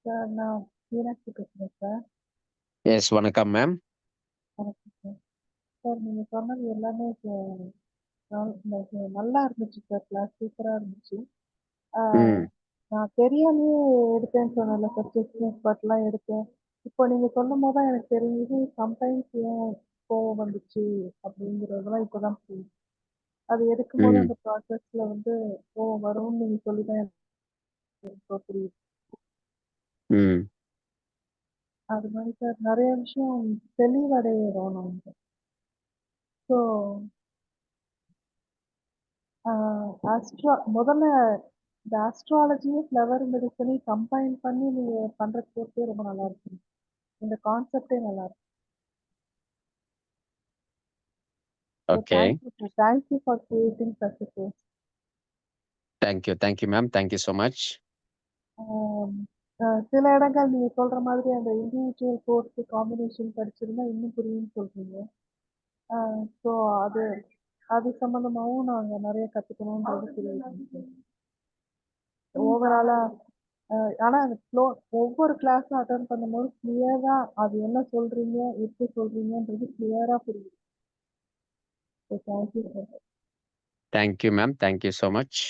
Sir நான் மீனாட்சி பேசுகிறேன் sir. S, வணக்கம் மேம். வணக்கம் சார். சார் நீங்கள் சொன்னது எல்லாமே நல்லா இருந்துச்சு சார். கிளாஸ் சூப்பராக இருந்துச்சு. ம் நான் தெரியாமையே எடுத்தேன்னு சொன்னேன்ல சார், செஸ் பட்லாம் எடுத்தேன். இப்போ நீங்கள் சொல்லும் போது தான் எனக்கு தெரியுது சம்டைம்ஸ் ஏன் கோவம் வந்துச்சு அப்படிங்கிறதெல்லாம் இப்போ தான் புரியுது. அது எடுக்கும்போது ம் அந்த ப்ராசஸில் வந்து கோவம் வரும்னு நீங்கள் சொல்லி தான் எனக்கு இப்போ புரியுது. ம் அது மாதிரி சார் நிறைய விஷயம் தெளிவடைகிறோம் நம்ம. ஸோ முதல்ல இந்த ஆஸ்ட்ராலஜியும் ஃப்ளவர் மெடிசனையும் கம்பைன் பண்ணி நீங்கள் பண்ணுற கோர்ஸே ரொம்ப நல்லா இருக்கு. இந்த கான்செப்டே நல்லா இருக்கு. So okay, thank you for creating such a course. Thank you ma'am, thank you so much. சில இடங்கள் நீங்கள் சொல்கிற மாதிரி அந்த இண்டிவிஜுவல் கோர்ஸ் காம்பினேஷன் படிச்சிருந்தா இன்னும் புரியும்னு சொல்கிறீங்க. ஸோ அது அது சம்மந்தமாகவும் நாங்கள் நிறைய கற்றுக்கணுன்றது புரியுது. ஓவராலாக ஆனால் அந்த ஒவ்வொரு கிளாஸும் அட்டன் பண்ணும்போது கிளியராக அது என்ன சொல்கிறீங்க எப்படி சொல்கிறீங்கன்றது கிளியராக புரியுது. So thank you sir. Thank you ma'am, thank you so much.